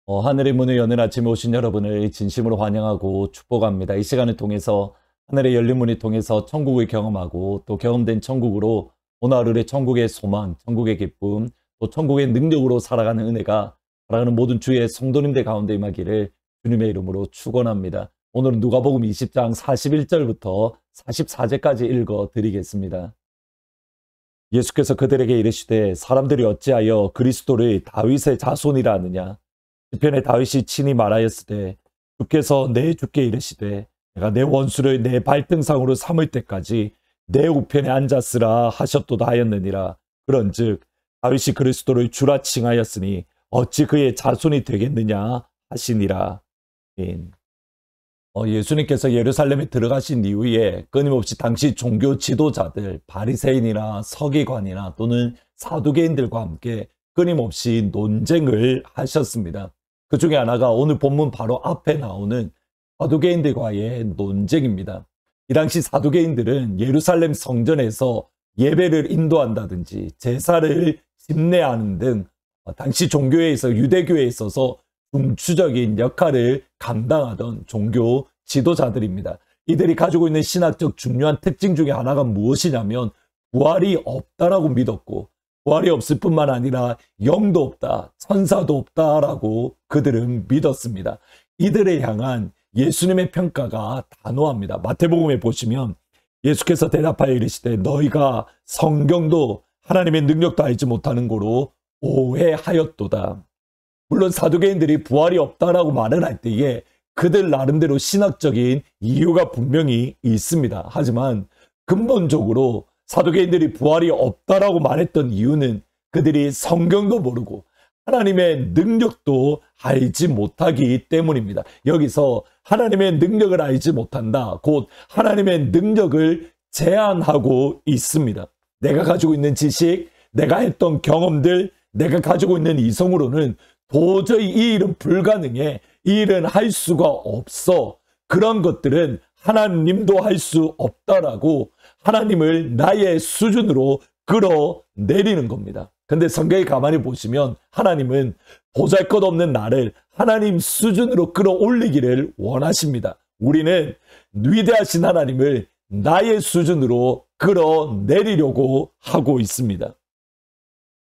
하늘의 문을 여는 아침에 오신 여러분을 진심으로 환영하고 축복합니다. 이 시간을 통해서 하늘의 열린 문을 통해서 천국을 경험하고 또 경험된 천국으로 오늘 하루의 천국의 소망, 천국의 기쁨, 또 천국의 능력으로 살아가는 은혜가 살아가는 모든 주의 성도님들 가운데 임하기를 주님의 이름으로 축원합니다. 오늘은 누가복음 20장 41절부터 44절까지 읽어 드리겠습니다. 예수께서 그들에게 이르시되 사람들이 어찌하여 그리스도를 다윗의 자손이라 하느냐. 시편에 다윗이 친히 말하였으되 주께서 내 주께 이르시되 내가 내 원수를 내 발등상으로 삼을 때까지 내 우편에 앉았으라 하셨도다 하였느니라. 그런즉 다윗이 그리스도를 주라 칭하였으니 어찌 그의 자손이 되겠느냐 하시니라. 예수님께서 예루살렘에 들어가신 이후에 끊임없이 당시 종교 지도자들, 바리새인이나 서기관이나 또는 사두개인들과 함께 끊임없이 논쟁을 하셨습니다. 그 중에 하나가 오늘 본문 바로 앞에 나오는 사두개인들과의 논쟁입니다. 이 당시 사두개인들은 예루살렘 성전에서 예배를 인도한다든지 제사를 집례하는 등 당시 종교에서 유대교에 있어서 중추적인 역할을 감당하던 종교 지도자들입니다. 이들이 가지고 있는 신학적 중요한 특징 중에 하나가 무엇이냐면 부활이 없다라고 믿었고 부활이 없을 뿐만 아니라 영도 없다, 천사도 없다라고 그들은 믿었습니다. 이들에 향한 예수님의 평가가 단호합니다. 마태복음에 보시면 예수께서 대답하여 이르시되 너희가 성경도 하나님의 능력도 알지 못하는 고로 오해하였도다. 물론 사두개인들이 부활이 없다라고 말을 할 때에 그들 나름대로 신학적인 이유가 분명히 있습니다. 하지만 근본적으로 사두개인들이 부활이 없다라고 말했던 이유는 그들이 성경도 모르고 하나님의 능력도 알지 못하기 때문입니다. 여기서 하나님의 능력을 알지 못한다. 곧 하나님의 능력을 제한하고 있습니다. 내가 가지고 있는 지식, 내가 했던 경험들, 내가 가지고 있는 이성으로는 도저히 이 일은 불가능해. 이 일은 할 수가 없어. 그런 것들은 하나님도 할 수 없다라고 하나님을 나의 수준으로 끌어내리는 겁니다. 근데 성경에 가만히 보시면 하나님은 보잘것없는 나를 하나님 수준으로 끌어올리기를 원하십니다. 우리는 위대하신 하나님을 나의 수준으로 끌어내리려고 하고 있습니다.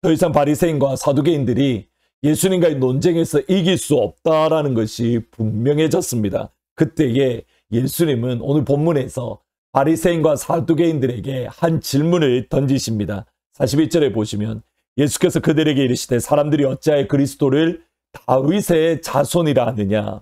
더 이상 바리새인과 사두개인들이 예수님과의 논쟁에서 이길 수 없다라는 것이 분명해졌습니다. 그때에 예수님은 오늘 본문에서 바리새인과 사두개인들에게 한 질문을 던지십니다. 41절에 보시면 예수께서 그들에게 이르시되 사람들이 어찌하여 그리스도를 다윗의 자손이라 하느냐.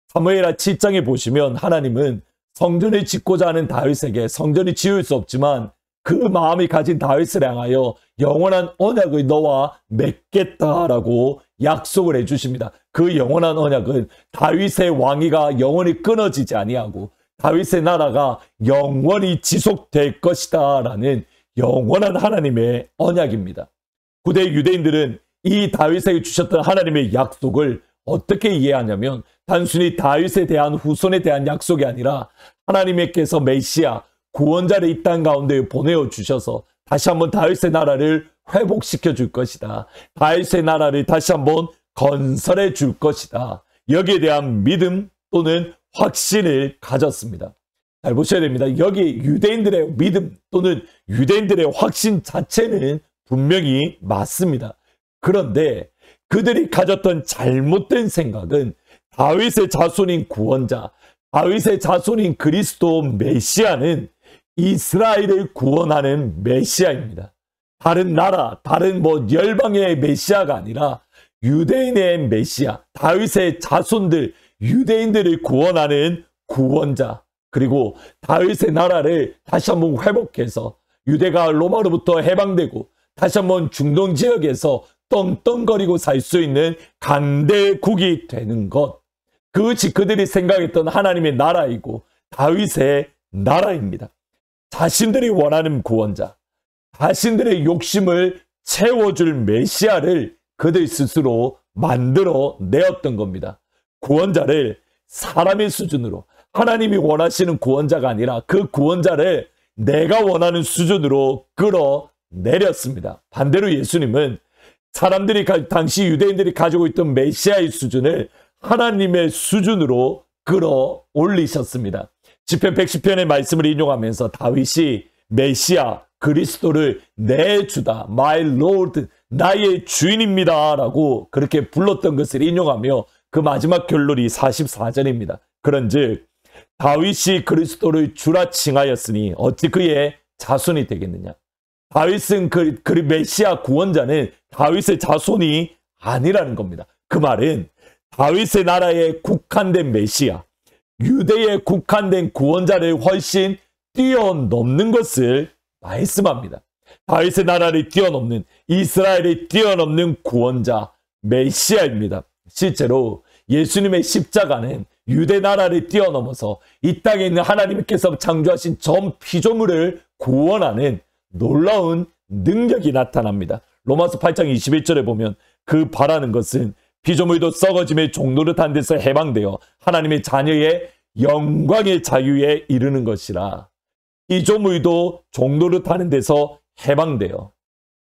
사무엘하 7장에 보시면 하나님은 성전을 짓고자 하는 다윗에게 성전이 지을 수 없지만 그 마음이 가진 다윗을 향하여 영원한 언약을 너와 맺겠다라고 약속을 해주십니다. 그 영원한 언약은 다윗의 왕위가 영원히 끊어지지 아니하고 다윗의 나라가 영원히 지속될 것이다 라는 영원한 하나님의 언약입니다. 고대 유대인들은 이 다윗에게 주셨던 하나님의 약속을 어떻게 이해하냐면 단순히 다윗에 대한 후손에 대한 약속이 아니라 하나님께서 메시아 구원자를 이 땅 가운데 보내어 주셔서 다시 한번 다윗의 나라를 회복시켜 줄 것이다. 다윗의 나라를 다시 한번 건설해 줄 것이다. 여기에 대한 믿음 또는 확신을 가졌습니다. 잘 보셔야 됩니다. 여기 유대인들의 믿음 또는 유대인들의 확신 자체는 분명히 맞습니다. 그런데 그들이 가졌던 잘못된 생각은 다윗의 자손인 구원자, 다윗의 자손인 그리스도 메시아는 이스라엘을 구원하는 메시아입니다. 다른 나라, 다른 열방의 메시아가 아니라 유대인의 메시아, 다윗의 자손들, 유대인들을 구원하는 구원자, 그리고 다윗의 나라를 다시 한번 회복해서 유대가 로마로부터 해방되고 다시 한번 중동 지역에서 떵떵거리고 살 수 있는 강대국이 되는 것. 그것이 그들이 생각했던 하나님의 나라이고 다윗의 나라입니다. 자신들이 원하는 구원자, 자신들의 욕심을 채워줄 메시아를 그들 스스로 만들어 내었던 겁니다. 구원자를 사람의 수준으로 하나님이 원하시는 구원자가 아니라 그 구원자를 내가 원하는 수준으로 끌어내렸습니다. 반대로 예수님은 사람들이 당시 유대인들이 가지고 있던 메시아의 수준을 하나님의 수준으로 끌어올리셨습니다. 시편 110편의 말씀을 인용하면서 다윗이 메시아 그리스도를 내 주다, my lord, 나의 주인입니다 라고 그렇게 불렀던 것을 인용하며 그 마지막 결론이 44절입니다. 그런즉 다윗이 그리스도를 주라 칭하였으니 어찌 그의 자손이 되겠느냐. 다윗은 그 메시아 구원자는 다윗의 자손이 아니라는 겁니다. 그 말은 다윗의 나라에 국한된 메시아, 유대에 국한된 구원자를 훨씬 뛰어넘는 것을 말씀합니다. 다윗의 나라를 뛰어넘는, 이스라엘을 뛰어넘는 구원자 메시아입니다. 실제로 예수님의 십자가는 유대 나라를 뛰어넘어서 이 땅에 있는 하나님께서 창조하신 전 피조물을 구원하는 놀라운 능력이 나타납니다. 로마서 8장 21절에 보면 그 바라는 것은 피조물도 썩어짐의 종노릇한 데서 해방되어 하나님의 자녀의 영광의 자유에 이르는 것이라. 피조물도 종노릇하는 데서 해방되어.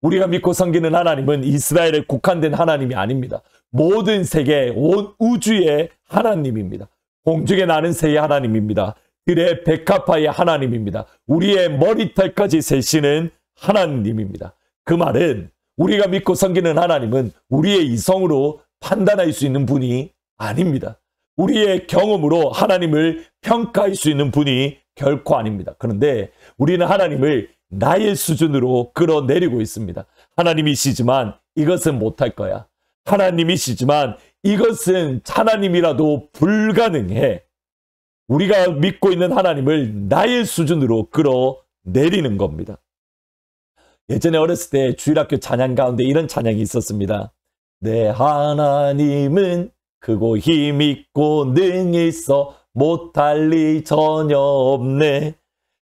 우리가 믿고 섬기는 하나님은 이스라엘에 국한된 하나님이 아닙니다. 모든 세계, 온 우주의 하나님입니다. 공중에 나는 새의 하나님입니다. 들의 백합화의 하나님입니다. 우리의 머리털까지 세시는 하나님입니다. 그 말은 우리가 믿고 섬기는 하나님은 우리의 이성으로 판단할 수 있는 분이 아닙니다. 우리의 경험으로 하나님을 평가할 수 있는 분이 결코 아닙니다. 그런데 우리는 하나님을 나의 수준으로 끌어내리고 있습니다. 하나님이시지만 이것은 못할 거야. 하나님이시지만 이것은 하나님이라도 불가능해. 우리가 믿고 있는 하나님을 나의 수준으로 끌어내리는 겁니다. 예전에 어렸을 때 주일학교 찬양 가운데 이런 찬양이 있었습니다. 내 하나님은 크고 힘있고 능히 있어 못할 리 전혀 없네.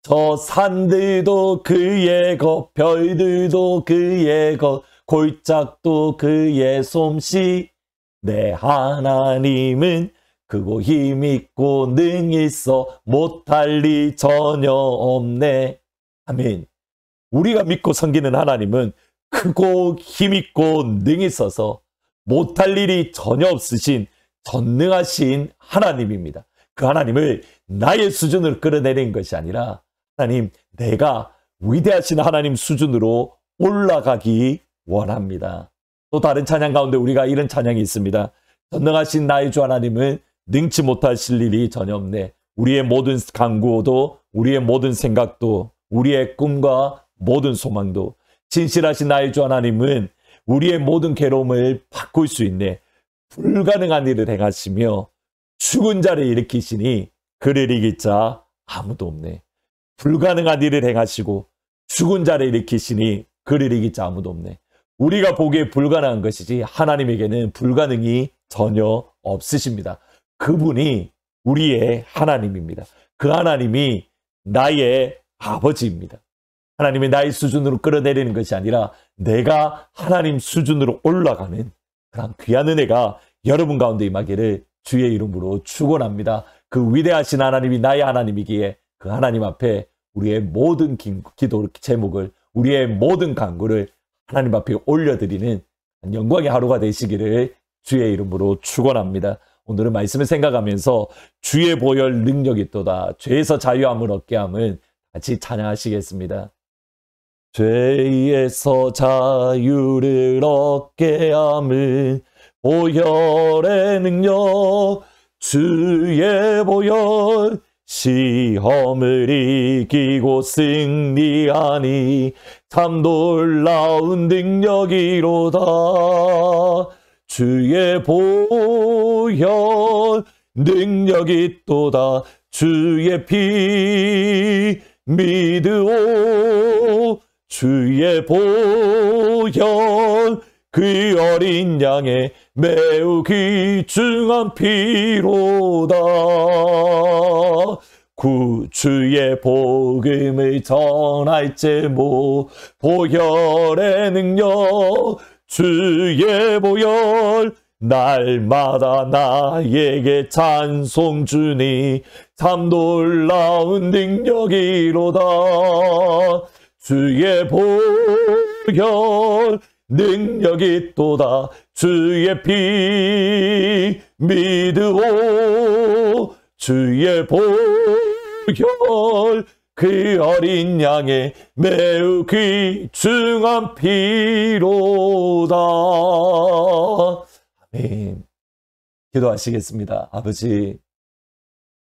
저 산들도 그의 것, 별들도 그의 것, 골짜기도 그의 솜씨. 내 하나님은 크고 힘있고 능히 있어 못할 리 전혀 없네. 아멘. 우리가 믿고 섬기는 하나님은 크고 힘있고 능히 있어서 못할 일이 전혀 없으신 전능하신 하나님입니다. 그 하나님을 나의 수준으로 끌어내린 것이 아니라 하나님, 내가 위대하신 하나님 수준으로 올라가기 원합니다. 또 다른 찬양 가운데 우리가 이런 찬양이 있습니다. 전능하신 나의 주 하나님은 능치 못하실 일이 전혀 없네. 우리의 모든 간구도, 우리의 모든 생각도, 우리의 꿈과 모든 소망도, 진실하신 나의 주 하나님은 우리의 모든 괴로움을 바꿀 수 있네. 불가능한 일을 행하시며 죽은 자를 일으키시니 그를 이길 자 아무도 없네. 불가능한 일을 행하시고 죽은 자를 일으키시니 그를 이길 자 아무도 없네. 우리가 보기에 불가능한 것이지 하나님에게는 불가능이 전혀 없으십니다. 그분이 우리의 하나님입니다. 그 하나님이 나의 아버지입니다. 하나님이 나의 수준으로 끌어내리는 것이 아니라 내가 하나님 수준으로 올라가는 그런 귀한 은혜가 여러분 가운데 임하기를 주의 이름으로 축원합니다. 그 위대하신 하나님이 나의 하나님이기에 그 하나님 앞에 우리의 모든 기도 제목을, 우리의 모든 간구를 하나님 앞에 올려드리는 영광의 하루가 되시기를 주의 이름으로 축원합니다. 오늘은 말씀을 생각하면서 주의 보혈 능력이 있도다. 죄에서 자유함을 얻게 함을 같이 찬양하시겠습니다. 죄에서 자유를 얻게 함은 보혈의 능력, 주의 보혈, 시험을 이기고 승리하니 참 놀라운 능력이로다. 주의 보혈 능력이 있도다. 주의 피 믿으오. 주의 보혈 그 어린 양의 매우 귀중한 피로다. 구주의 복음을 전할 제목, 보혈의 능력, 주의 보혈 날마다 나에게 찬송 주니 참 놀라운 능력이로다. 주의 보혈 능력이 있도다. 주의 피 믿으오. 주의 보혈 그 어린 양의 매우 귀중한 피로다. 아멘. 기도하시겠습니다. 아버지,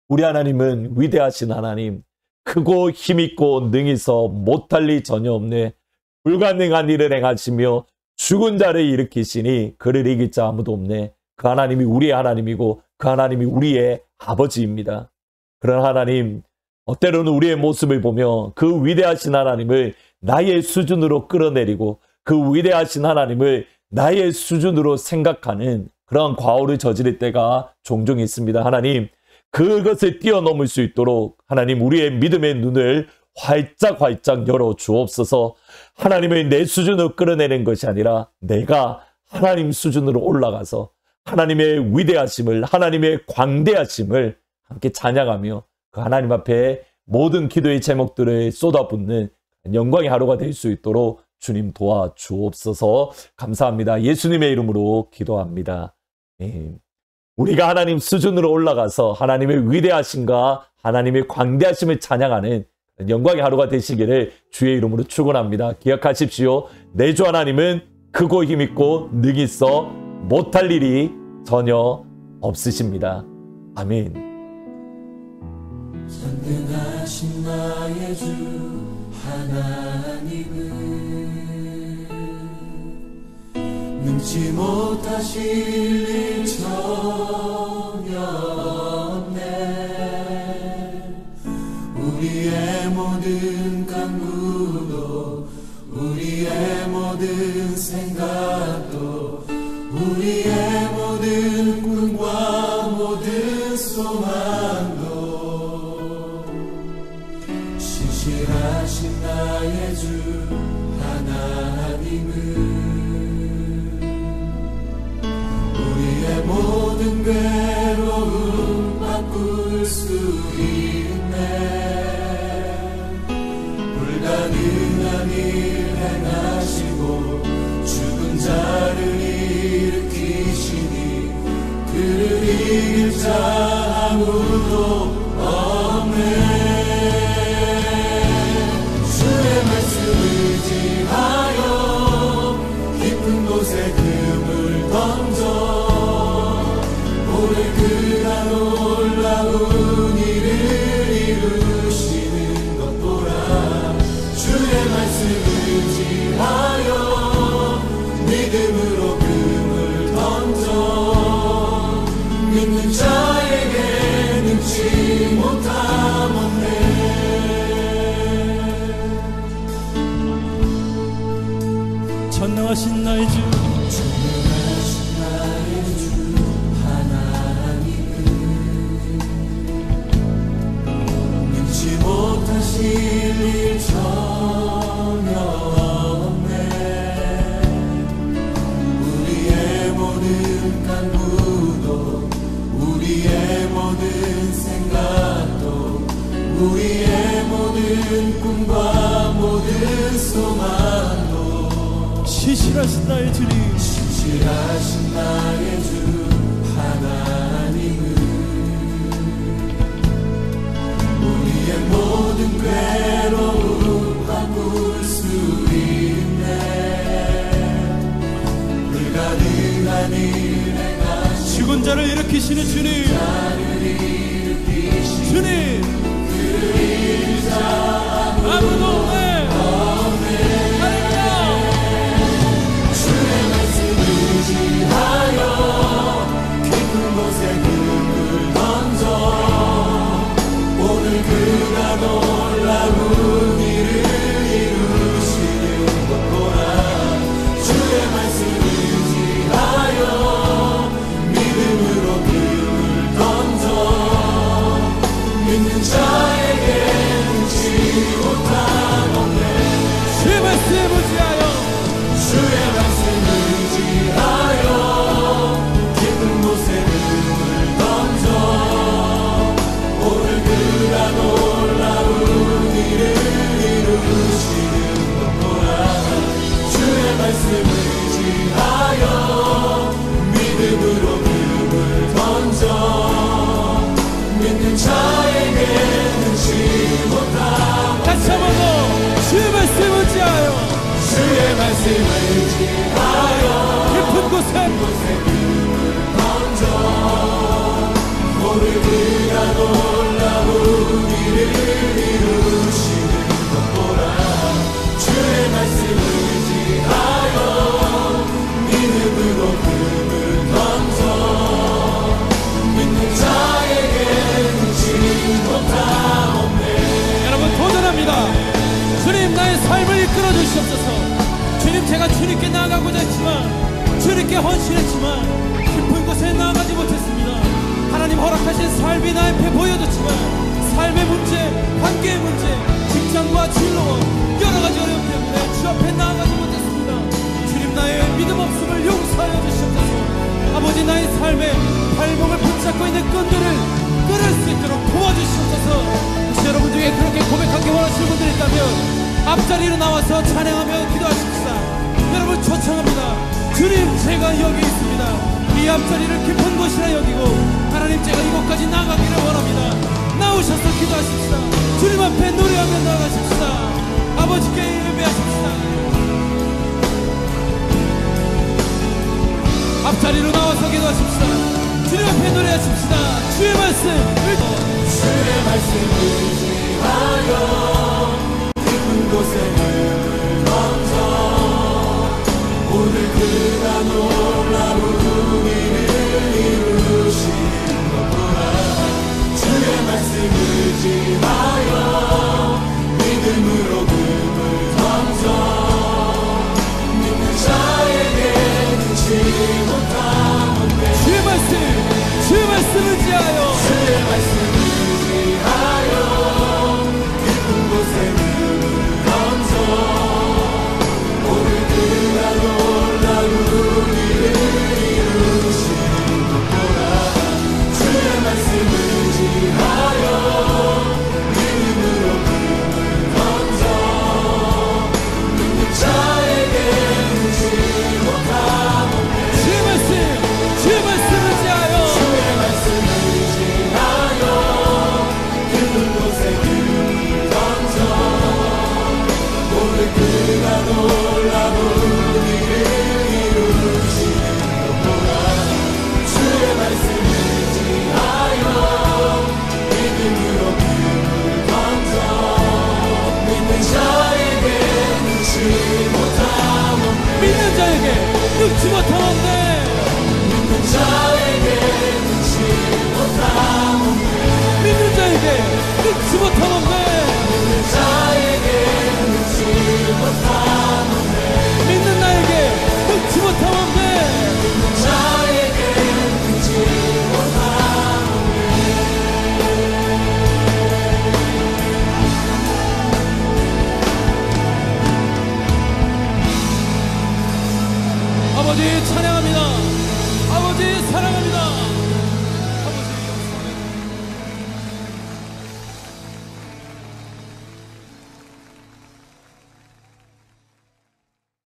우리 하나님은 위대하신 하나님, 크고 힘있고 능히서 못할 일 전혀 없네. 불가능한 일을 행하시며 죽은 자를 일으키시니 그를 이길 자 아무도 없네. 그 하나님이 우리의 하나님이고 그 하나님이 우리의 아버지입니다. 그런 하나님, 때로는 우리의 모습을 보며 그 위대하신 하나님을 나의 수준으로 끌어내리고 그 위대하신 하나님을 나의 수준으로 생각하는 그런 과오를 저지를 때가 종종 있습니다. 하나님, 그것을 뛰어넘을 수 있도록 하나님 우리의 믿음의 눈을 활짝 열어 주옵소서. 하나님의 내 수준으로 끌어내는 것이 아니라 내가 하나님 수준으로 올라가서 하나님의 위대하심을, 하나님의 광대하심을 함께 찬양하며 그 하나님 앞에 모든 기도의 제목들을 쏟아붓는 영광의 하루가 될 수 있도록 주님 도와주옵소서. 감사합니다. 예수님의 이름으로 기도합니다. 우리가 하나님 수준으로 올라가서 하나님의 위대하심과 하나님의 광대하심을 찬양하는 영광의 하루가 되시기를 주의 이름으로 축원합니다. 기억하십시오. 내 주 하나님은 크고 힘있고 능히 있어 못할 일이 전혀 없으십니다. 아멘. 전능하신 나의 주 하나님은 능치 못하실 일 전혀 없네. 우리의 모든 간구도 우리의 모든 생각도 우리의 모든 꿈과 모든 소망도 신실하신 나의 주 하나님은 우리의 모든 괴로움 바꿀 수 있네. 불가능한 일 행하시고 죽은 자를 일으키시니 그를 이길 자 아무도 없네. 주의 말씀 의지하여 깊은 곳에 금을 던져 오늘 그가 놀라운 일을 이루시는 것 보라. 주의 말씀 의지하여 믿음으로 금을 던져 믿는 자에게 능치 못함 없네. 전능하신 나의 주, 전능하신 나의 주 하나님은 능치 못하실 일 전혀 없네. 우리의 모든 간구도 우리의 모든 생각도 우리의 모든 꿈과 모든 소망도 신실하신 나의 주님, 신실하신 나의 주 하나님은 우리의 모든 괴로움 바꿀 수 있네. 불가능한 일 행하시고 죽은 자를 일으키시는 주님, 주님, 그를 이길 자 아무도 없네. 할렐루야. 주의 말씀 의지하여 깊은 곳에 금을 던져 오늘 그가 놀라운 일을 이루시는 것 보라. 주의 말씀 의지하여 믿음으로 금을 던져 믿는 자에게 능치 지냈지만 깊은 곳에 나아가지 못했습니다. 하나님 허락하신 삶이 나 앞에 보여졌지만 삶의 문제, 관계의 문제, 직장과 진로와 여러가지 어려움 때문에 주 앞에 나아가지 못했습니다. 주님, 나의 믿음 없음을 용서하여 주시옵소서. 아버지, 나의 삶에 발목을 붙잡고 있는 끈들을 끊을 수 있도록 도와주시옵소서. 혹시 여러분 중에 그렇게 고백하기 원하시는 분들이 있다면 앞자리로 나와서 찬양하며 기도하십시다. 여러분 초청합니다. 주님, 제가 여기 있습니다. 이 앞자리를 깊은 곳이라 여기고 하나님, 제가 이곳까지 나가기를 원합니다. 나오셔서 기도하십시다. 주님 앞에 노래하며 나가십시다. 아버지께 예배하십시다. 앞자리로 나와서 기도하십시다. 주님 앞에 노래하십시다. 주의 말씀을 의지하여 깊은 곳에 눈을 던져 오늘 그가 놀라운 일을 이루신 것보라. 주의 말씀을 의지하여 믿음으로 금을 던져 믿는 자에게 능치 못함 없네. 주의 말씀을 의지하여 주의 말씀을 의지하여 깊은 곳에 눈을 던져 오늘 그가 놀라운 일을 이루신 것보라. 주의 말씀을 의지하여 믿음으로 금을 던져 믿는 자에게 능치 못함 없네. 주의 말씀을 의지하여 주의 말씀을 의지하여 깊은 곳에 금을 던져 오늘 그가 놀라운 일을 이루신 것보라. 주의 말씀을 의지하여 믿음으로 금을 던져 믿는 자에게 능치 못함 없네. 믿는 자에게 늙지 못함 없네. 믿는 자에게 능치 못함 없네. 믿는 자에게 늙지 못함 없네. 믿는 자에게 능치 못함 없네. 믿는 나에게 늙지 못함 없네. 믿는 자에게 능치 못함 아버지 찬양합니다. 아버지 사랑합니다.